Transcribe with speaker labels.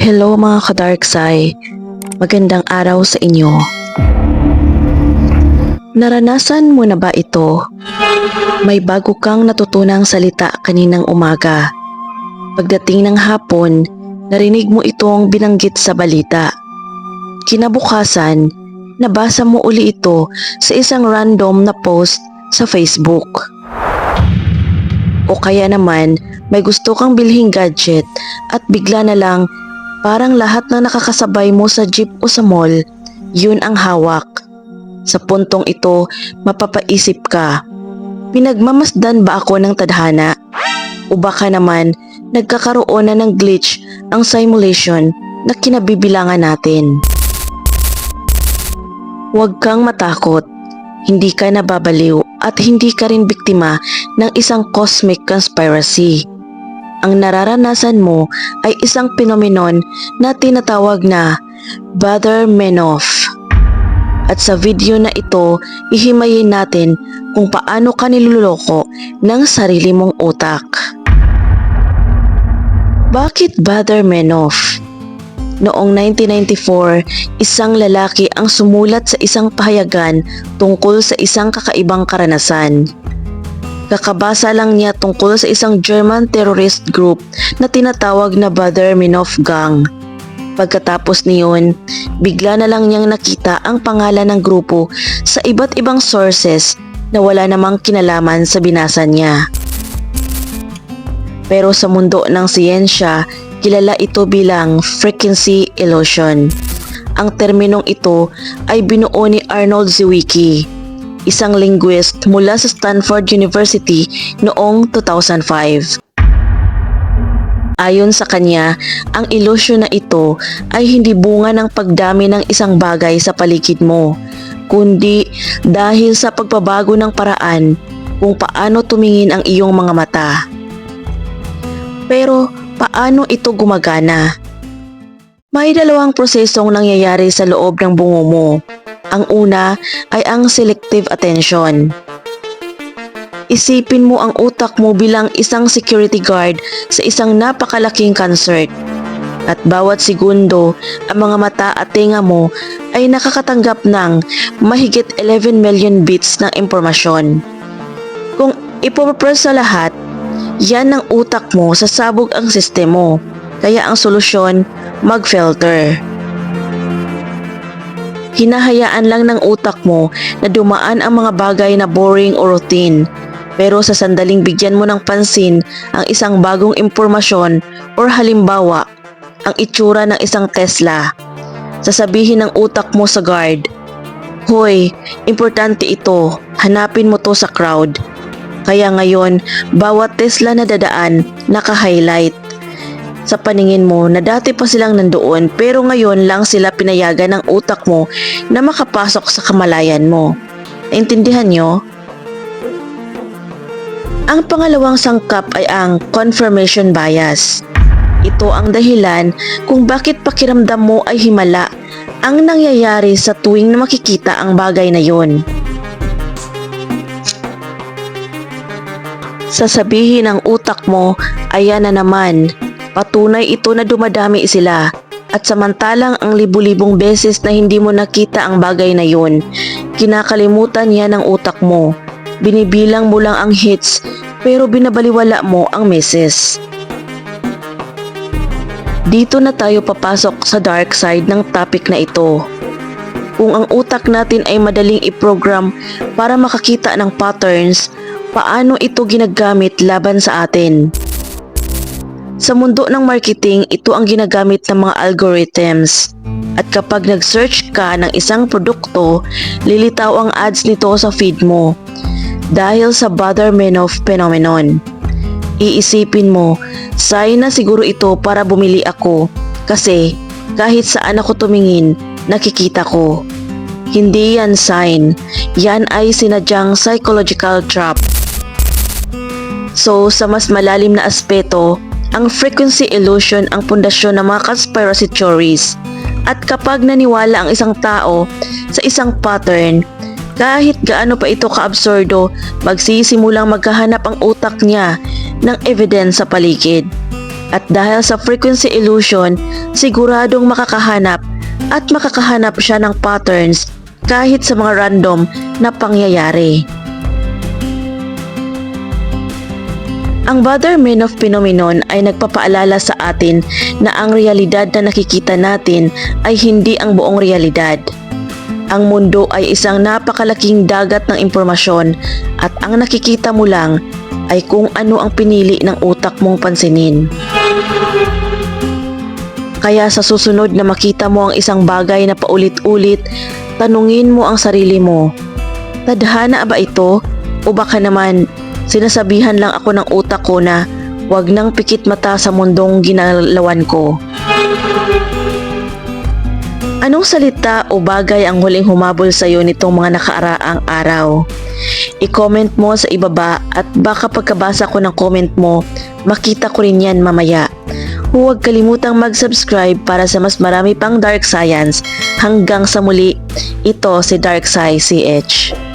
Speaker 1: Hello mga ka-Darkside, magandang araw sa inyo. Naranasan mo na ba ito? May bago kang natutunang salita kaninang umaga. Pagdating ng hapon, narinig mo itong binanggit sa balita. Kinabukasan, nabasa mo uli ito sa isang random na post sa Facebook. O kaya naman, may gusto kang bilhing gadget at bigla na lang parang lahat na nakakasabay mo sa jeep o sa mall, yun ang hawak. Sa puntong ito, mapapaisip ka, pinagmamasdan ba ako ng tadhana? O baka naman, nagkakaroon na ng glitch ang simulation na kinabibilangan natin. Huwag kang matakot, hindi ka nababaliw at hindi ka rin biktima ng isang cosmic conspiracy. Ang nararanasan mo ay isang phenomenon na tinatawag na Baader-Meinhof. At sa video na ito, ihimayin natin kung paano ka niloloko ng sarili mong utak. Bakit Baader-Meinhof? Noong 1994, isang lalaki ang sumulat sa isang pahayagan tungkol sa isang kakaibang karanasan. Kakabasa lang niya tungkol sa isang German terrorist group na tinatawag na Baader-Meinhof Gang. Pagkatapos niyon, bigla na lang niyang nakita ang pangalan ng grupo sa iba't ibang sources na wala namang kinalaman sa binasa niya. Pero sa mundo ng siyensya, kilala ito bilang frequency illusion. Ang terminong ito ay binuo ni Arnold Zwicky, isang linguist mula sa Stanford University noong 2005. Ayon sa kanya, ang illusion na ito ay hindi bunga ng pagdami ng isang bagay sa paligid mo, kundi dahil sa pagbabago ng paraan kung paano tumingin ang iyong mga mata. Pero paano ito gumagana? May dalawang prosesong nangyayari sa loob ng bungo mo. Ang una ay ang selective attention. Isipin mo ang utak mo bilang isang security guard sa isang napakalaking concert. At bawat segundo, ang mga mata at tenga mo ay nakakatanggap ng mahigit 11 million bits ng impormasyon. Kung ipopress sa lahat, yan ng utak mo, sasabog ang sistema mo. Kaya ang solusyon, mag-filter. Hinahayaan lang ng utak mo na dumaan ang mga bagay na boring o routine. Pero sa sandaling bigyan mo ng pansin ang isang bagong impormasyon or halimbawa, ang itsura ng isang Tesla, sasabihin ng utak mo sa guard, "Hoy, importante ito, hanapin mo to sa crowd." Kaya ngayon, bawat Tesla na dadaan, naka-highlight. Sa paningin mo na dati pa silang nandoon pero ngayon lang sila pinayagan ng utak mo na makapasok sa kamalayan mo. Naintindihan nyo? Ang pangalawang sangkap ay ang confirmation bias. Ito ang dahilan kung bakit pakiramdam mo ay himala ang nangyayari sa tuwing na makikita ang bagay na yon. Sasabihin ng utak mo, ayan na naman. Patunay ito na dumadami sila at samantalang ang libu-libong beses na hindi mo nakita ang bagay na yun, kinakalimutan niya ng utak mo. Binibilang mo lang ang hits pero binabaliwala mo ang misses. Dito na tayo papasok sa dark side ng topic na ito. Kung ang utak natin ay madaling i-program para makakita ng patterns, paano ito ginagamit laban sa atin? Sa mundo ng marketing, ito ang ginagamit ng mga algorithms. At kapag nag-search ka ng isang produkto, lilitaw ang ads nito sa feed mo. Dahil sa Baader-Meinhof phenomenon. Iisipin mo, sign na siguro ito para bumili ako. Kasi kahit saan ako tumingin, nakikita ko. Hindi yan sign. Yan ay sinadyang psychological trap. So sa mas malalim na aspeto, ang frequency illusion ang pundasyon ng mga conspiracy theories. At kapag naniwala ang isang tao sa isang pattern, kahit gaano pa ito kaabsurdo, magsisimulang maghahanap ang utak niya ng evidence sa paligid. At dahil sa frequency illusion, siguradong makakahanap siya ng patterns kahit sa mga random na pangyayari. Ang Bader-Meinhof phenomenon ay nagpapaalala sa atin na ang realidad na nakikita natin ay hindi ang buong realidad. Ang mundo ay isang napakalaking dagat ng impormasyon at ang nakikita mo lang ay kung ano ang pinili ng utak mong pansinin. Kaya sa susunod na makita mo ang isang bagay na paulit-ulit, tanungin mo ang sarili mo, tadhana ba ito o baka naman sinasabihan lang ako ng utak ko na wag nang pikit mata sa mundong ginalawan ko. Anong salita o bagay ang huling humabol sa iyo nitong mga nakaraang araw? I-comment mo sa ibaba at baka pagkabasa ko ng comment mo, makita ko rin yan mamaya. Huwag kalimutang mag-subscribe para sa mas marami pang Dark Science. Hanggang sa muli, ito si Dark Sci CH.